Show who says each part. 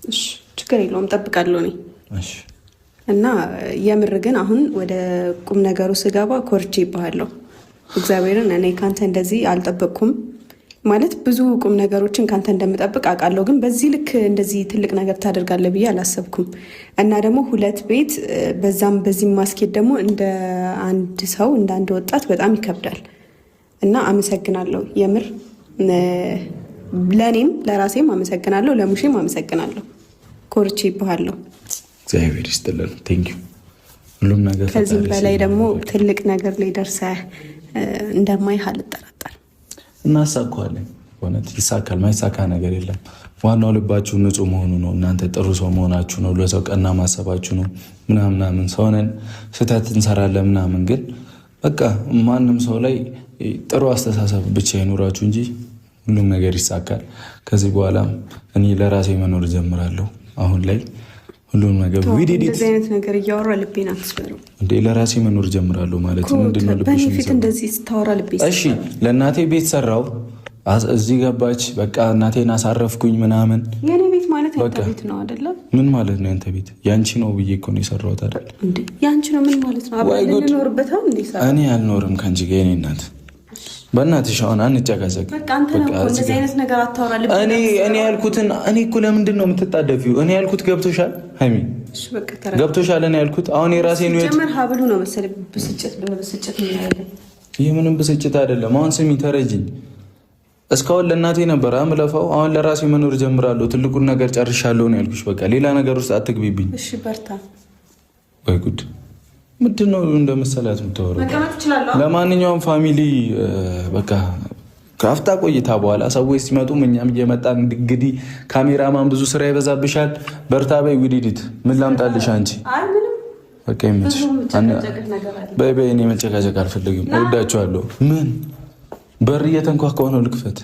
Speaker 1: እሺ ችግር የለውም እጠብቃለሁ እኔ።
Speaker 2: እሺ
Speaker 1: እና የምር ግን አሁን ወደ ቁም ነገሩ ስገባ ኮርቼ ይባላለሁ። እግዚአብሔርን እኔ ካንተ እንደዚህ አልጠበቅኩም። ማለት ብዙ ቁም ነገሮችን ካንተ እንደምጠብቅ አውቃለሁ፣ ግን በዚህ ልክ እንደዚህ ትልቅ ነገር ታደርጋለህ ብዬ አላሰብኩም። እና ደግሞ 2 ቤት በዛም በዚህ ማስኬድ ደግሞ እንደ አንድ ሰው እንደ አንድ ወጣት በጣም ይከብዳል። እና አመሰግናለሁ የምር ለእኔም ለራሴም አመሰግናለሁ፣ ለሙሼም አመሰግናለሁ። ኮርቼ ይባላለሁ።
Speaker 2: እግዚአብሔር ይስጥልን። ቴንኪው ሁሉም ነገር።
Speaker 1: ከዚህም በላይ ደግሞ ትልቅ ነገር ላይ ደርሰህ እንደማይህ አልጠራጠርም።
Speaker 2: እናሳካዋለን። በእውነት ይሳካል። ማይሳካ ነገር የለም። ዋናው ልባችሁ ንጹህ መሆኑ ነው። እናንተ ጥሩ ሰው መሆናችሁ ነው። ለሰው ቀና ማሰባችሁ ነው። ምናምን ሰውነን ስህተት እንሰራለን ምናምን፣ ግን በቃ ማንም ሰው ላይ ጥሩ አስተሳሰብ ብቻ ይኖራችሁ እንጂ ሁሉም ነገር ይሳካል። ከዚህ በኋላም እኔ ለራሴ መኖር ጀምራለሁ። አሁን ላይ ሁሉም ነገር
Speaker 1: እንደዚህ አይነት ነገር እያወራ ልቤን አትስበረው
Speaker 2: እንዴ። ለራሴ መኖር ጀምራለሁ ማለት ምንድነው? ልብሽ
Speaker 1: ፊት እንደዚህ ስታወራ ልቤ።
Speaker 2: እሺ ለእናቴ ቤት ሰራው፣ እዚህ ገባች፣ በቃ እናቴን አሳረፍኩኝ ምናምን።
Speaker 1: የኔ ቤት ማለት ያንተ ቤት ነው አይደለ?
Speaker 2: ምን ማለት ነው ያንተ ቤት? ያንቺ ነው ብዬ እኮ ነው የሰራሁት አይደል
Speaker 1: እንዴ? ያንቺ ነው ምን ማለት ነው? አብረን እንኖርበታል እንዴ?
Speaker 2: እኔ አልኖርም ከአንቺ ጋር የኔ እናት። በእናትሽ አሁን አንጨቃጨቅ።
Speaker 1: በቃ አንተ ነው እንደዚህ አይነት ነገር አታወራ ልቤ።
Speaker 2: እኔ ያልኩትን እኔ እኮ ለምንድን ነው የምትጣደፊው? እኔ ያልኩት ገብቶሻል ሀይሚ? ገብቶሻል? እኔ ያልኩት አሁን የራሴን ነው
Speaker 1: ጀመር ሀብሉ ነው መሰለኝ። ብስጭት ነው ያለው።
Speaker 2: ይሄ ምንም ብስጭት አይደለም። አሁን ስሚ ተረጅኝ። እስካሁን ለእናቴ ነበር አምለፋው። አሁን ለራሴ መኖር ጀምራለሁ። ትልቁን ነገር ጨርሻለሁ ነው ያልኩሽ። በቃ ሌላ ነገር ውስጥ አትግቢብኝ።
Speaker 1: እሺ በርታ።
Speaker 2: ወይ ጉድ! ምንድን ነው እንደመሰላት የምታወራው? ለማንኛውም ፋሚሊ በቃ ከአፍታ ቆይታ በኋላ ሰዎች ሲመጡም እኛም እየመጣን እንግዲህ ካሜራማን ብዙ ስራ ይበዛብሻል። በርታ በይ። ውዲዲት ምን ላምጣልሽ አንቺ? በቃ ይመችሽ። በይ እኔ መጨቃጨቅ አልፈልግም። እወዳችኋለሁ። ምን በር እየተንኳኳ ነው? ልክፈት።